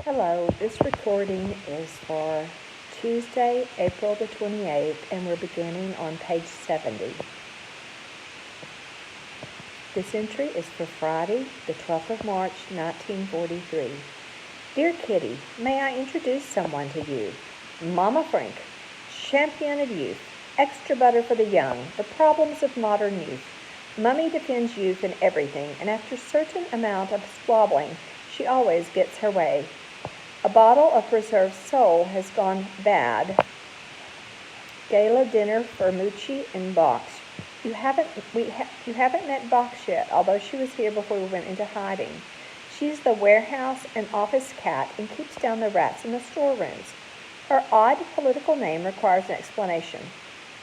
Hello, this recording is for Tuesday, April the 28th, and we're beginning on page 70. This entry is for Friday, the 12th of March, 1943. Dear Kitty, may I introduce someone to you? Mama Frank, champion of youth, extra butter for the young, the problems of modern youth. Mummy defends youth in everything, and after a certain amount of squabbling, she always gets her way. A bottle of preserved sole has gone bad. Gala dinner for Moochie and Box. You haven't met Box yet, although she was here before we went into hiding. She's the warehouse and office cat and keeps down the rats in the storerooms. Her odd political name requires an explanation.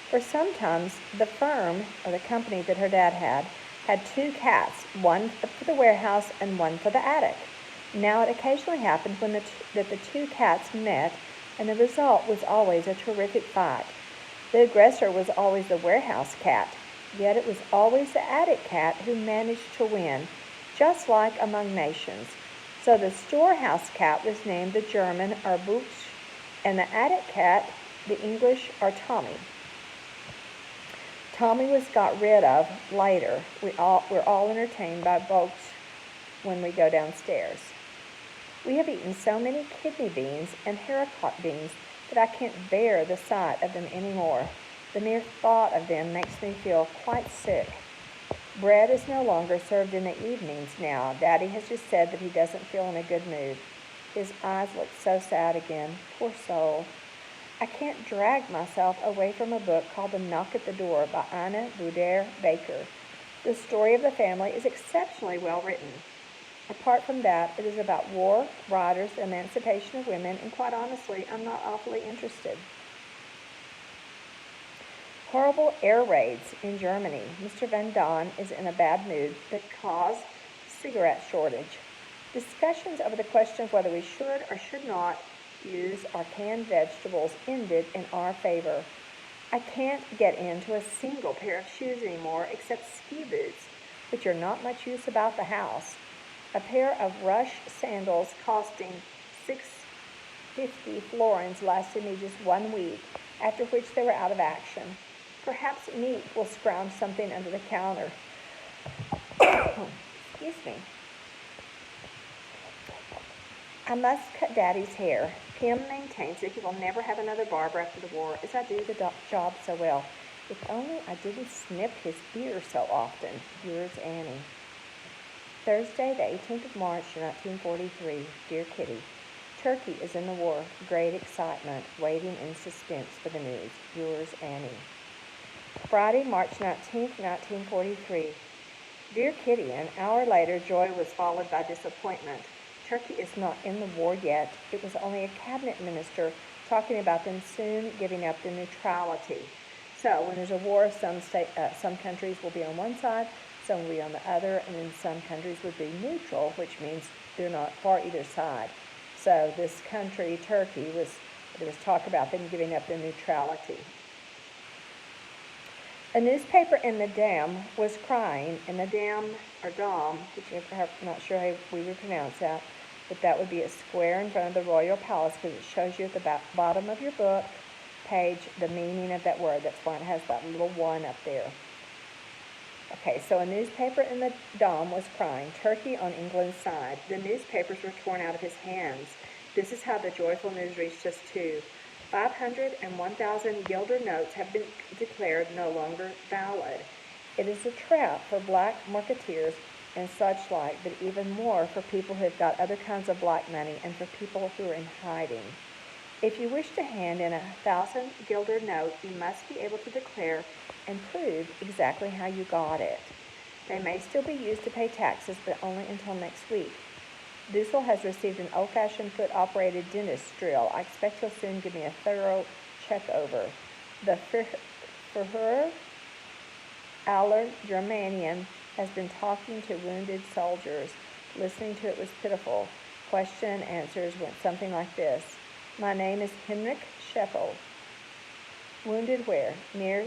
For sometimes the firm, or the company that her dad had two cats, one for the warehouse and one for the attic. Now it occasionally happened that the two cats met, and the result was always a terrific fight. The aggressor was always the warehouse cat, yet it was always the attic cat who managed to win, just like among nations. So the storehouse cat was named the German or Buch, and the attic cat the English or Tommy. Tommy was got rid of later. We're all entertained by Buch when we go downstairs. We have eaten so many kidney beans and haricot beans that I can't bear the sight of them anymore. The mere thought of them makes me feel quite sick. Bread is no longer served in the evenings now. Daddy has just said that he doesn't feel in a good mood. His eyes look so sad again. Poor soul. I can't drag myself away from a book called The Knock at the Door by Anna Boudère Baker. The story of the family is exceptionally well written. Apart from that, it is about war, riders, emancipation of women, and quite honestly, I'm not awfully interested. Horrible air raids in Germany. Mr. Van Daan is in a bad mood that cause cigarette shortage. Discussions over the question of whether we should or should not use our canned vegetables ended in our favor. I can't get into a single pair of shoes anymore except ski boots, which are not much use about the house. A pair of rush sandals costing $6.50 florins lasted me just 1 week, after which they were out of action. Perhaps Meek will scrounge something under the counter. Excuse me. I must cut Daddy's hair. Pim maintains that he will never have another barber after the war, as I do the job so well. If only I didn't snip his ear so often. Yours, Annie. Thursday, the 18th of March, 1943. Dear Kitty, Turkey is in the war. Great excitement. Waiting in suspense for the news. Yours, Annie. Friday, March 19th, 1943. Dear Kitty, an hour later, joy was followed by disappointment. Turkey is not in the war yet. It was only a cabinet minister talking about them soon giving up their neutrality. So when there's a war, some countries will be on one side, some will be on the other, and then some countries would be neutral, which means they're not for either side. So this country, Turkey, there was talk about them giving up their neutrality. A newspaper in the Dam was crying, and the Dam, or Dom, which I'm not sure how we would pronounce that, but that would be a square in front of the Royal Palace because it shows you at the bottom of your book page the meaning of that word. That's why it has that little one up there. Okay, so a newspaper in the Dom was crying, Turkey on England's side. The newspapers were torn out of his hands. This is how the joyful news reached us too. 500 and 1,000 guilder notes have been declared no longer valid. It is a trap for black marketeers and such like, but even more for people who have got other kinds of black money and for people who are in hiding. If you wish to hand in 1,000 guilder note, you must be able to declare and prove exactly how you got it. They may still be used to pay taxes, but only until next week. Dussel has received an old-fashioned foot-operated dentist drill. I expect he'll soon give me a thorough check-over. The Führer aller Germanien has been talking to wounded soldiers. Listening to it was pitiful. Question and answers went something like this. My name is Henrik Scheffel. Wounded where? Near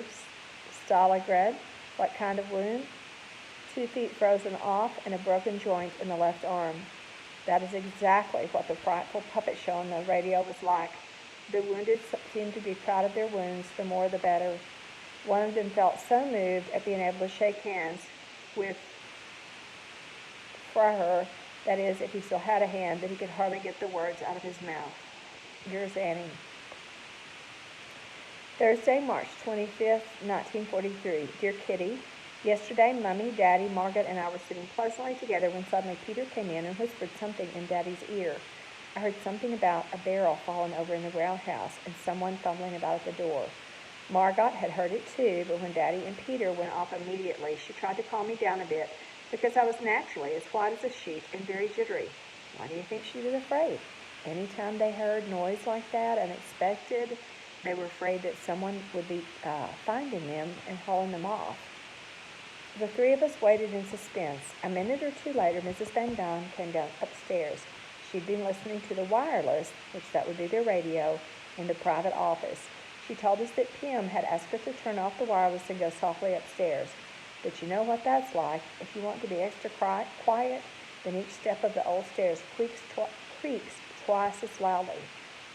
Stalingrad. What kind of wound? 2 feet frozen off and a broken joint in the left arm. That is exactly what the frightful puppet show on the radio was like. The wounded seemed to be proud of their wounds, the more the better. One of them felt so moved at being able to shake hands with Friar, that is, if he still had a hand, that he could hardly get the words out of his mouth. Yours, Annie. Thursday, March 25th, 1943. Dear Kitty, yesterday, Mummy, Daddy, Margaret, and I were sitting pleasantly together when suddenly Peter came in and whispered something in Daddy's ear. I heard something about a barrel fallen over in the roundhouse and someone fumbling about at the door. Margot had heard it too, but when Daddy and Peter went off immediately, she tried to calm me down a bit because I was naturally as white as a sheet and very jittery. Why do you think she was afraid? Anytime they heard noise like that, unexpected, they were afraid that someone would be finding them and hauling them off. The three of us waited in suspense. A minute or two later, Mrs. Van Daan came down upstairs. She'd been listening to the wireless, which that would be their radio, in the private office. She told us that Pim had asked her to turn off the wireless and go softly upstairs. But you know what that's like. If you want to be extra quiet, then each step of the old stairs creaks twice as loudly.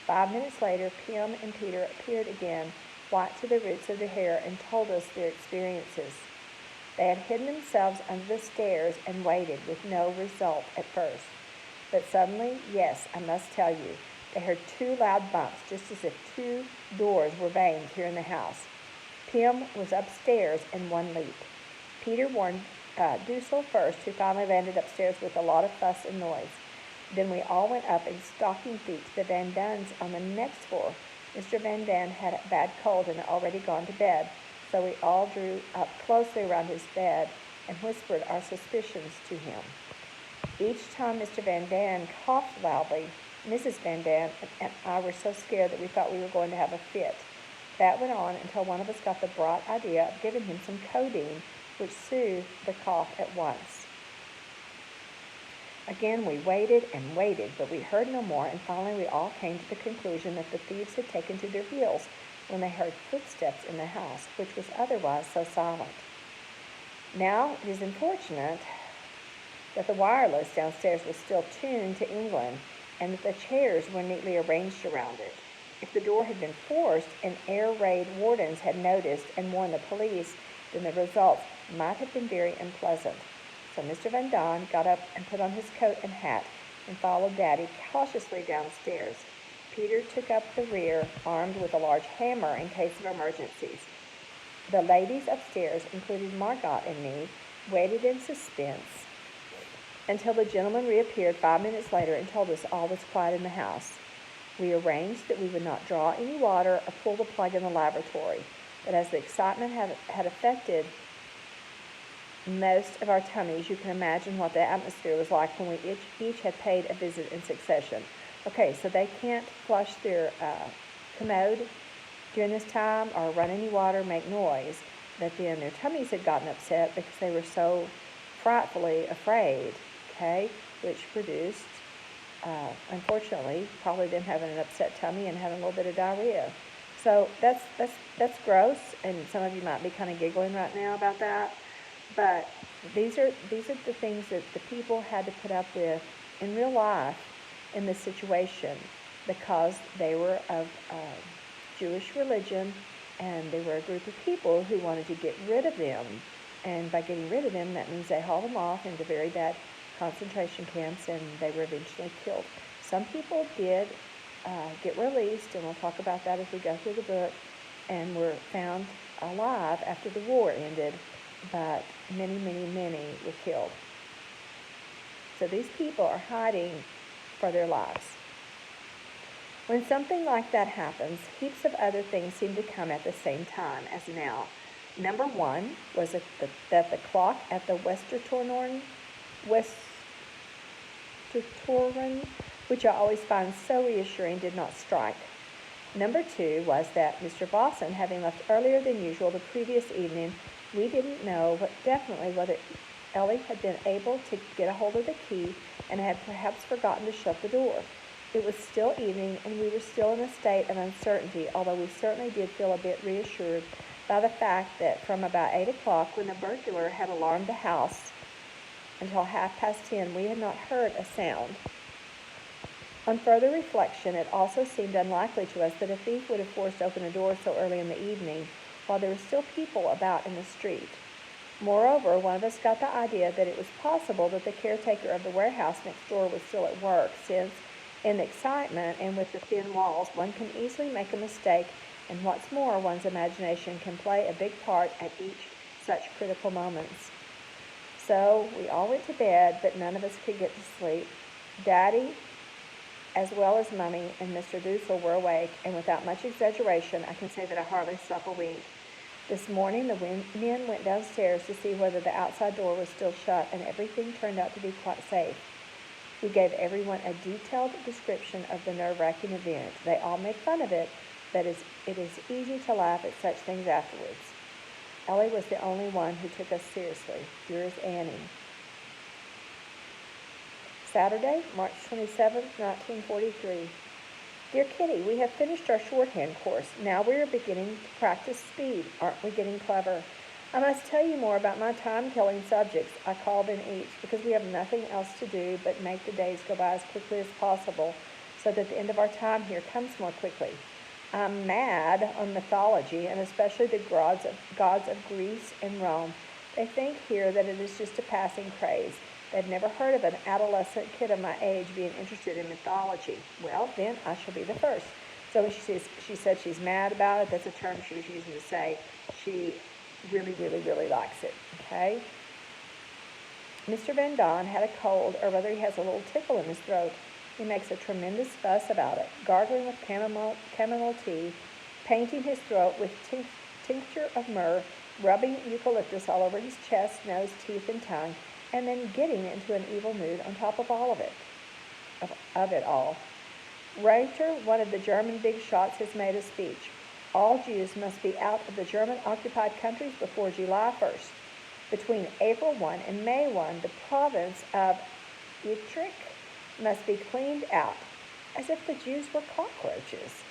5 minutes later, Pim and Peter appeared again, white to the roots of their hair, and told us their experiences. They had hidden themselves under the stairs and waited with no result at first. But suddenly, yes, I must tell you, they heard two loud bumps, just as if two doors were banged here in the house. Pim was upstairs in one leap. Peter warned Dussel first, who finally landed upstairs with a lot of fuss and noise. Then we all went up in stocking feet to the Van Daans on the next floor. Mr. Van Daan had a bad cold and had already gone to bed, so we all drew up closely around his bed and whispered our suspicions to him. Each time Mr. Van Daan coughed loudly, Mrs. Van Daan and I were so scared that we thought we were going to have a fit. That went on until one of us got the bright idea of giving him some codeine, which soothed the cough at once. Again we waited and waited, but we heard no more, and finally we all came to the conclusion that the thieves had taken to their heels when they heard footsteps in the house, which was otherwise so silent. Now it is unfortunate that the wireless downstairs was still tuned to England, and that the chairs were neatly arranged around it. If the door had been forced and air raid wardens had noticed and warned the police, then the results might have been very unpleasant. So Mr. Van Daan got up and put on his coat and hat and followed Daddy cautiously downstairs. Peter took up the rear, armed with a large hammer in case of emergencies. The ladies upstairs, including Margot and me, waited in suspense until the gentleman reappeared 5 minutes later and told us all was quiet in the house. We arranged that we would not draw any water or pull the plug in the lavatory, but as the excitement had affected most of our tummies, you can imagine what the atmosphere was like when we each had paid a visit in succession. Okay, so they can't flush their commode during this time or run any water, make noise, but then their tummies had gotten upset because they were so frightfully afraid, okay, which produced, unfortunately, probably them having an upset tummy and having a little bit of diarrhea. So that's gross, and some of you might be kind of giggling right now about that. But these are the things that the people had to put up with in real life in this situation because they were of Jewish religion, and they were a group of people who wanted to get rid of them. And by getting rid of them, that means they hauled them off into very bad concentration camps, and they were eventually killed. Some people did get released, and we'll talk about that as we go through the book, and were found alive after the war ended, but many, many, many were killed. So these people are hiding for their lives. When something like that happens, heaps of other things seem to come at the same time as now. Number one was that the clock at the Westertoren, which I always find so reassuring, did not strike. Number two was that Mr. Vossen, having left earlier than usual the previous evening, we didn't know definitely whether Ellie had been able to get a hold of the key and had perhaps forgotten to shut the door. It was still evening, and we were still in a state of uncertainty, although we certainly did feel a bit reassured by the fact that from about 8 o'clock, when the burglar had alarmed the house, until 10:30, we had not heard a sound. On further reflection, it also seemed unlikely to us that a thief would have forced open a door so early in the evening while there were still people about in the street. Moreover, one of us got the idea that it was possible that the caretaker of the warehouse next door was still at work, since, in the excitement and with the thin walls, one can easily make a mistake, and what's more, one's imagination can play a big part at each such critical moments. So we all went to bed, but none of us could get to sleep. Daddy, as well as Mummy and Mr. Dussel, were awake, and without much exaggeration, I can say that I hardly slept a wink. This morning, the men went downstairs to see whether the outside door was still shut, and everything turned out to be quite safe. We gave everyone a detailed description of the nerve-wracking event. They all made fun of it, but it is easy to laugh at such things afterwards. Ellie was the only one who took us seriously. Yours, Annie. Saturday, March 27, 1943. Dear Kitty, we have finished our shorthand course. Now we are beginning to practice speed. Aren't we getting clever? I must tell you more about my time-killing subjects I called in each, because we have nothing else to do but make the days go by as quickly as possible, so that the end of our time here comes more quickly. I'm mad on mythology, and especially the gods of Greece and Rome. They think here that it is just a passing craze. They've never heard of an adolescent kid of my age being interested in mythology. Well, then I shall be the first. So when she said she's mad about it, that's a term she was using to say she really, really, really likes it, okay? Mr. Van Don had a cold, or rather he has a little tickle in his throat. He makes a tremendous fuss about it, gargling with chamomile tea, painting his throat with tincture of myrrh, rubbing eucalyptus all over his chest, nose, teeth, and tongue, and then getting into an evil mood on top of all of it all. Reuter, one of the German big shots, has made a speech. All Jews must be out of the German-occupied countries before July 1st. Between April 1 and May 1, the province of Utrecht must be cleaned out, as if the Jews were cockroaches.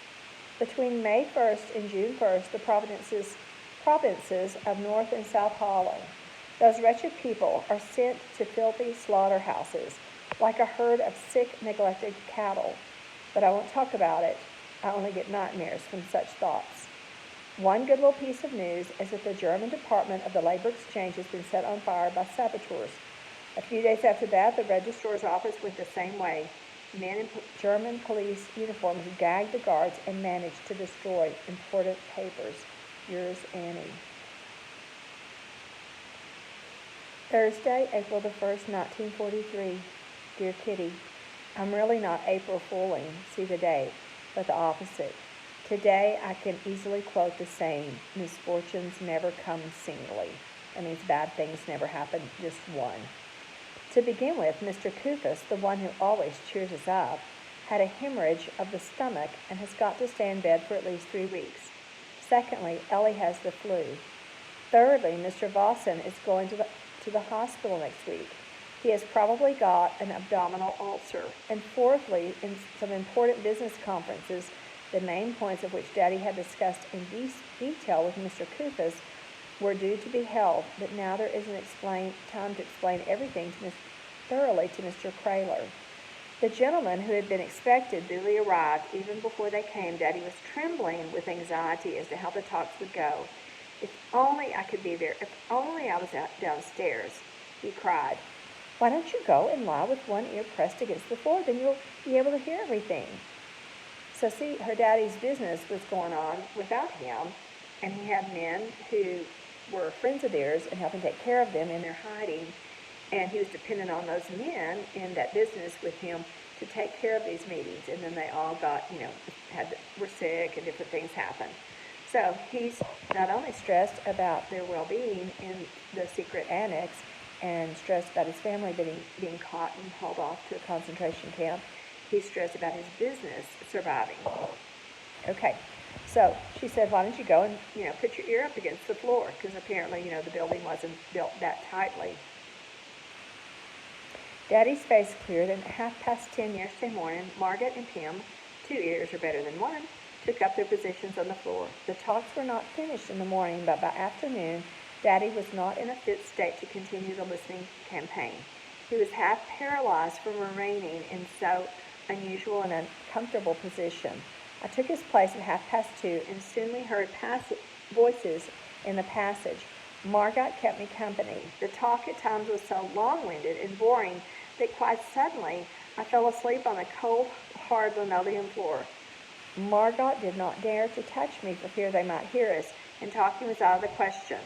Between May 1st and June 1st, the provinces of North and South Holland. Those wretched people are sent to filthy slaughterhouses, like a herd of sick, neglected cattle. But I won't talk about it. I only get nightmares from such thoughts. One good little piece of news is that the German Department of the Labor Exchange has been set on fire by saboteurs. A few days after that, the registrar's office went the same way. Men in German police uniforms gagged the guards and managed to destroy important papers. Yours, Annie. Thursday, April the 1st, 1943. Dear Kitty, I'm really not April fooling, see the date, but the opposite. Today I can easily quote the saying, misfortunes never come singly. That means bad things never happen, just one. To begin with, Mr. Kufus, the one who always cheers us up, had a hemorrhage of the stomach and has got to stay in bed for at least 3 weeks. Secondly, Ellie has the flu. Thirdly, Mr. Vossen is going to the hospital next week. He has probably got an abdominal ulcer. And fourthly, in some important business conferences, the main points of which Daddy had discussed in detail with Mr. Kufus were due to be held, but now there isn't time to explain everything thoroughly to Mr. Kraler. The gentleman who had been expected duly arrived. Even before they came, Daddy was trembling with anxiety as to how the talks would go. If only I could be there. If only I was downstairs, he cried. Why don't you go and lie with one ear pressed against the floor? Then you'll be able to hear everything. So see, her daddy's business was going on without him, and he had men who were friends of theirs and helping take care of them in their hiding, and he was dependent on those men in that business with him to take care of these meetings, and then they all got, were sick and different things happened. So he's not only stressed about their well-being in the secret annex and stressed about his family being caught and hauled off to a concentration camp, he's stressed about his business surviving. Okay, so she said, why don't you go and, put your ear up against the floor, because apparently, the building wasn't built that tightly. Daddy's face cleared, and at 10:30 yesterday morning, Margaret and Pim, 2 ears are better than one, took up their positions on the floor. The talks were not finished in the morning, but by afternoon, Daddy was not in a fit state to continue the listening campaign. He was half paralyzed from remaining in so unusual and uncomfortable position. I took his place at 2:30, and soon we heard voices in the passage. Margot kept me company. The talk at times was so long-winded and boring that quite suddenly I fell asleep on the cold, hard linoleum floor. Margot did not dare to touch me for fear they might hear us, and talking was out of the question.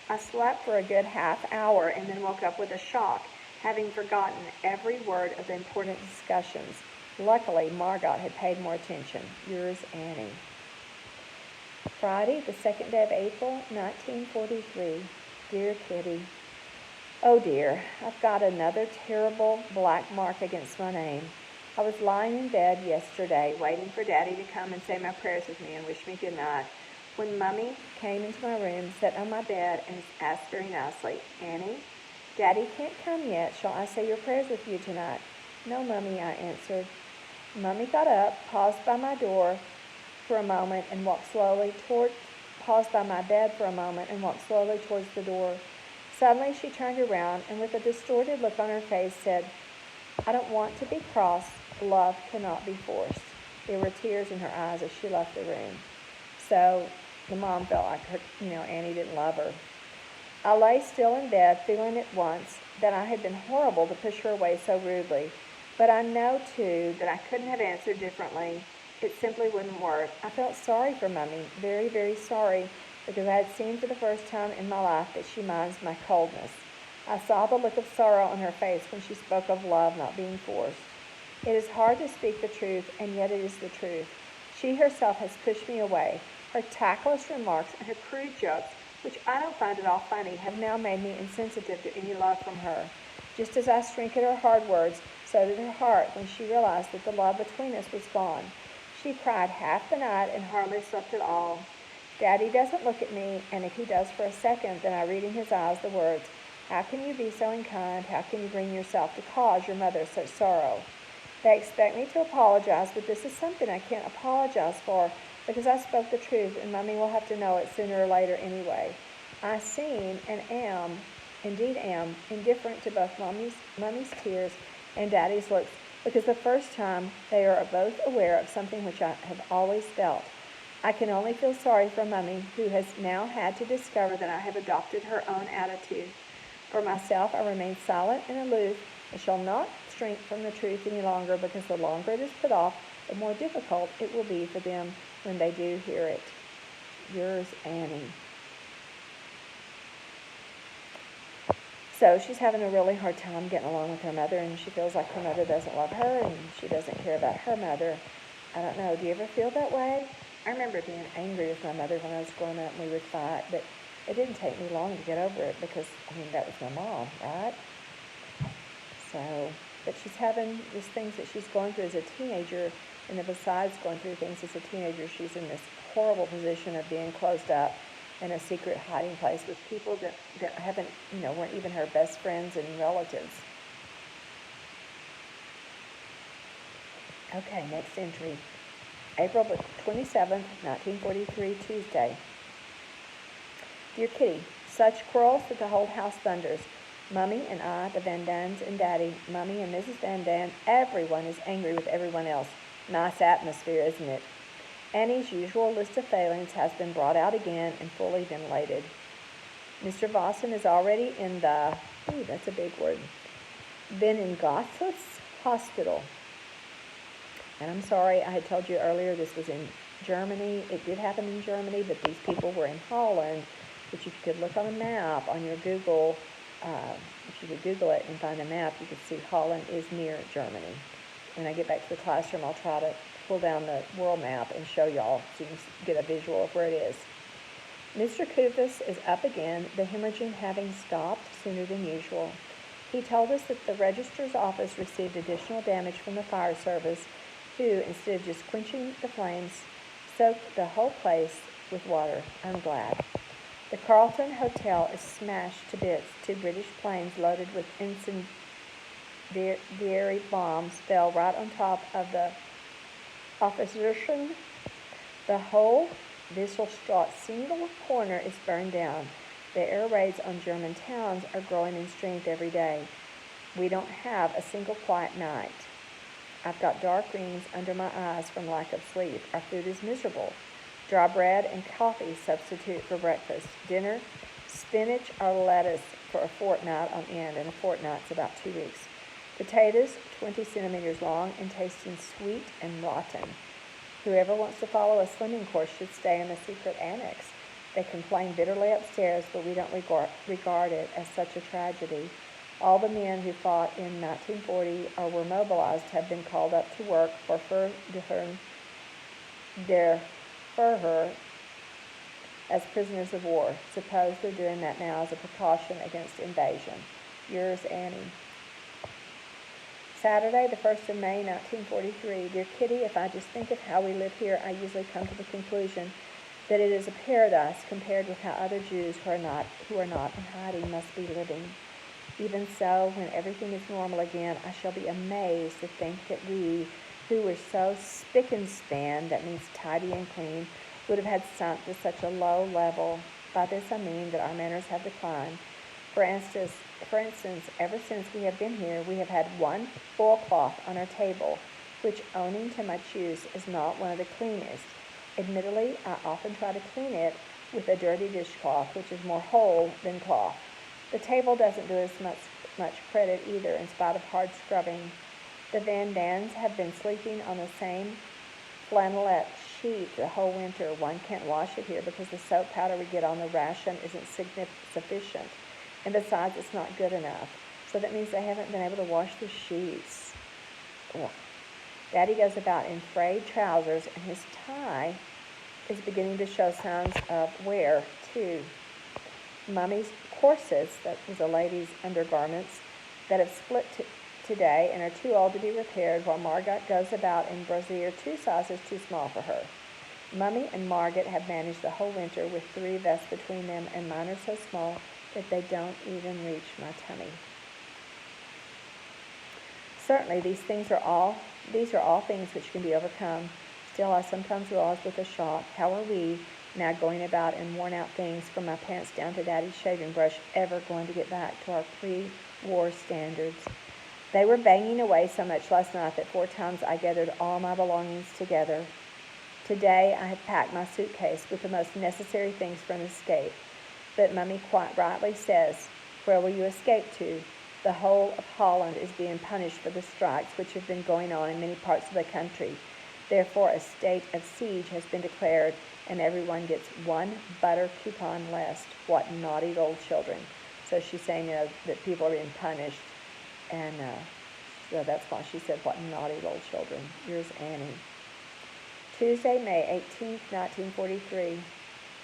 I slept for a good half hour and then woke up with a shock, having forgotten every word of the important discussions. Luckily, Margot had paid more attention. Yours, Annie. Friday, the 2nd day of April, 1943. Dear Kitty, oh dear, I've got another terrible black mark against my name. I was lying in bed yesterday, waiting for Daddy to come and say my prayers with me and wish me good night, when Mummy came into my room, sat on my bed, and asked very nicely, Annie, Daddy can't come yet. Shall I say your prayers with you tonight? No, Mummy, I answered. Mummy got up, paused by my door for a moment, and paused by my bed for a moment and walked slowly towards the door. Suddenly she turned around and with a distorted look on her face said, I don't want to be cross. Love cannot be forced. There were tears in her eyes as she left the room. So the mom felt like Annie didn't love her. I lay still in bed, feeling at once that I had been horrible to push her away so rudely. But I know, too, that I couldn't have answered differently. It simply wouldn't work. I felt sorry for Mummy, very, very sorry, because I had seen for the first time in my life that she minds my coldness. I saw the look of sorrow on her face when she spoke of love not being forced. It is hard to speak the truth, and yet it is the truth. She herself has pushed me away. Her tactless remarks and her crude jokes, which I don't find at all funny, have now made me insensitive to any love from her. Just as I shrank at her hard words, so did her heart when she realized that the love between us was gone. She cried half the night and hardly slept at all. Daddy doesn't look at me, and if he does for a second, then I read in his eyes the words, how can you be so unkind? How can you bring yourself to cause your mother such sorrow? They expect me to apologize, but this is something I can't apologize for because I spoke the truth, and Mummy will have to know it sooner or later anyway. I seem and am, indeed am, indifferent to both Mummy's tears and Daddy's looks, because the first time they are both aware of something which I have always felt. I can only feel sorry for Mummy, who has now had to discover that I have adopted her own attitude. For myself, I remain silent and aloof. I shall not shrink from the truth any longer, because the longer it is put off, the more difficult it will be for them when they do hear it. Yours, Annie. So she's having a really hard time getting along with her mother, and she feels like her mother doesn't love her, and she doesn't care about her mother. I don't know. Do you ever feel that way? I remember being angry with my mother when I was growing up, and we would fight, but it didn't take me long to get over it because, that was my mom, right? So, but she's having these things that she's going through as a teenager, and then besides going through things as a teenager, she's in this horrible position of being closed up in a secret hiding place with people that haven't, weren't even her best friends and relatives. Okay, next entry. April 27th, 1943, Tuesday. Dear Kitty, such quarrels that the whole house thunders. Mummy and I, the Van Dans and Daddy, Mummy and Mrs. Van Dan, everyone is angry with everyone else. Nice atmosphere, isn't it? Annie's usual list of failings has been brought out again and fully ventilated. Mr. Vossen is already in the, that's a big word, been in Gotthard's hospital. And I'm sorry, I had told you earlier this was in Germany. It did happen in Germany, but these people were in Holland. But if you could look on a map on your Google, if you could Google it and find a map, you could see Holland is near Germany. When I get back to the classroom, I'll try to pull down the world map and show y'all so you can get a visual of where it is. Mr. Kufus is up again, the hemorrhaging having stopped sooner than usual. He told us that the registrar's office received additional damage from the fire service, who, instead of just quenching the flames, soaked the whole place with water. I'm glad. The Carlton Hotel is smashed to bits. 2 British planes loaded with incendiary bombs fell right on top of the Officerschen. The whole Wisselstraat single corner is burned down. The air raids on German towns are growing in strength every day. We don't have a single quiet night. I've got dark rings under my eyes from lack of sleep. Our food is miserable. Dry bread and coffee substitute for breakfast. Dinner, spinach or lettuce for a fortnight on end, and a fortnight's about 2 weeks. Potatoes, 20 centimeters long and tasting sweet and rotten. Whoever wants to follow a swimming course should stay in the secret annex. They complain bitterly upstairs, but we don't regard it as such a tragedy. All the men who fought in 1940 or were mobilized have been called up to work for der Führer as prisoners of war. Suppose they're doing that now as a precaution against invasion. Yours, Annie. Saturday, the 1st of May, 1943. Dear Kitty, if I just think of how we live here, I usually come to the conclusion that it is a paradise compared with how other Jews who are not in hiding must be living. Even so, when everything is normal again, I shall be amazed to think that we, who were so spick and span, that means tidy and clean, would have had sunk to such a low level. By this I mean that our manners have declined. For instance, ever since we have been here, we have had one oilcloth on our table, which, owing to much use, is not one of the cleanest. Admittedly, I often try to clean it with a dirty dishcloth, which is more whole than cloth. The table doesn't do us much credit either, in spite of hard scrubbing. The Van Dans have been sleeping on the same flannelette sheet the whole winter. One can't wash it here because the soap powder we get on the ration isn't sufficient. And besides, it's not good enough. So that means they haven't been able to wash the sheets. Ugh. Daddy goes about in frayed trousers, and his tie is beginning to show signs of wear, too. Mummy's corsets, that was a lady's undergarments, that have split today and are too old to be repaired, while Margot goes about in brassiere 2 sizes too small for her. Mummy and Margaret have managed the whole winter with 3 vests between them, and mine are so small that they don't even reach my tummy. Certainly, these are all things which can be overcome. Still, I sometimes realize with a shock, how are we, now going about in worn-out things from my pants down to Daddy's shaving brush, ever going to get back to our pre-war standards? They were banging away so much last night that 4 times I gathered all my belongings together. Today, I have packed my suitcase with the most necessary things for an escape. But Mummy quite rightly says, where will you escape to? The whole of Holland is being punished for the strikes which have been going on in many parts of the country. Therefore, a state of siege has been declared, and everyone gets 1 butter coupon less. What naughty old children. So she's saying, that people are being punished, and so that's why she said, what naughty old children. Here's Annie. Tuesday, May 18th, 1943.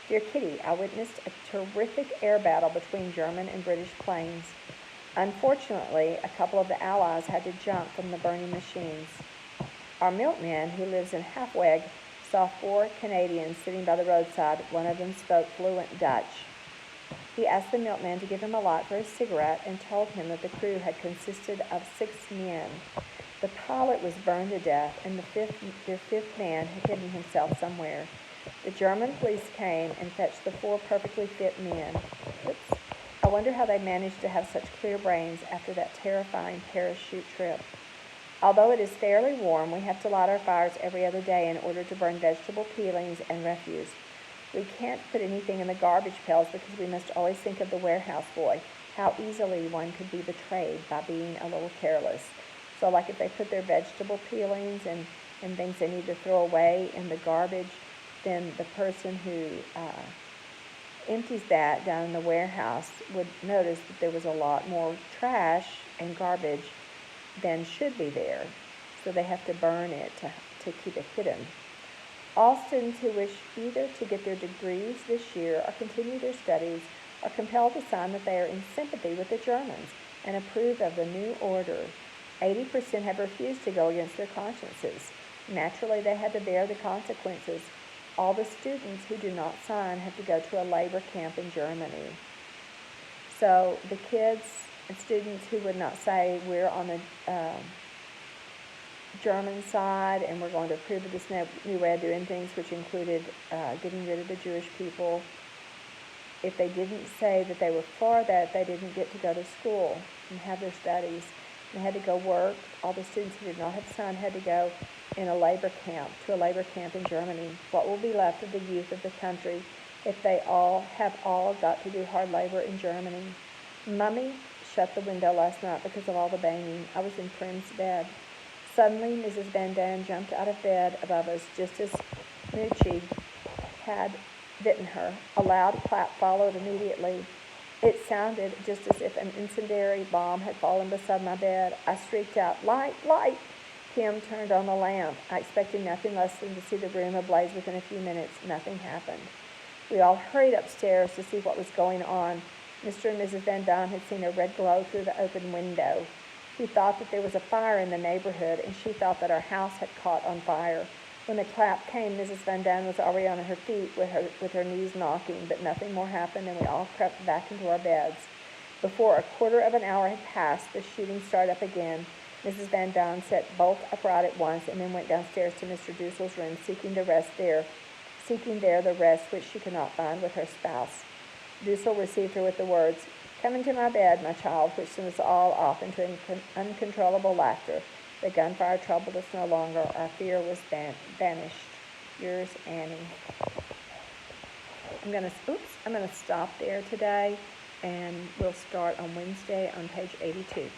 Dear Kitty, I witnessed a terrific air battle between German and British planes. Unfortunately, a couple of the Allies had to jump from the burning machines. Our milkman, who lives in Halfweg, saw 4 Canadians sitting by the roadside. One of them spoke fluent Dutch. He asked the milkman to give him a light for a cigarette and told him that the crew had consisted of 6 men. The pilot was burned to death, and their fifth man had hidden himself somewhere. The German police came and fetched the 4 perfectly fit men. Oops. I wonder how they managed to have such clear brains after that terrifying parachute trip. Although it is fairly warm, we have to light our fires every other day in order to burn vegetable peelings and refuse. We can't put anything in the garbage pails because we must always think of the warehouse boy, how easily one could be betrayed by being a little careless. So like if they put their vegetable peelings and things they need to throw away in the garbage, then the person who empties that down in the warehouse would notice that there was a lot more trash and garbage than should be there. So they have to burn it to keep it hidden. All students who wish either to get their degrees this year or continue their studies are compelled to sign that they are in sympathy with the Germans and approve of the new order. 80% have refused to go against their consciences. Naturally, they had to bear the consequences. All the students who do not sign have to go to a labor camp in Germany. So the kids and students who would not say we're on the German side and we're going to approve of this new way of doing things, which included getting rid of the Jewish people, if they didn't say that they were for that, they didn't get to go to school and have their studies. They had to go work. All the students who did not have sun had to go in a labor camp, to a labor camp in Germany. What will be left of the youth of the country if they have all got to do hard labor in Germany? Mummy shut the window last night because of all the banging. I was in Prim's bed. Suddenly, Mrs. Van Dam jumped out of bed above us just as Moochie had bitten her. A loud clap followed immediately. It sounded just as if an incendiary bomb had fallen beside my bed. I shrieked out, "Light, light!" Kim turned on the lamp. I expected nothing less than to see the room ablaze within a few minutes. Nothing happened. We all hurried upstairs to see what was going on. Mr. and Mrs. Van Dam had seen a red glow through the open window. He thought that there was a fire in the neighborhood, and she thought that our house had caught on fire. When the clap came, Mrs. Van Dam was already on her feet with her knees knocking, but nothing more happened, and we all crept back into our beds. Before a quarter of an hour had passed, the shooting started up again. Mrs. Van Dam sat bolt upright at once, and then went downstairs to Mr. Dussel's room, seeking there the rest which she could not find with her spouse. Dussel received her with the words, "Come into my bed, my child," which sent us all off into uncontrollable laughter. The gunfire troubled us no longer. Our fear was banished. Yours, Annie. I'm gonna stop there today, and we'll start on Wednesday on page 82.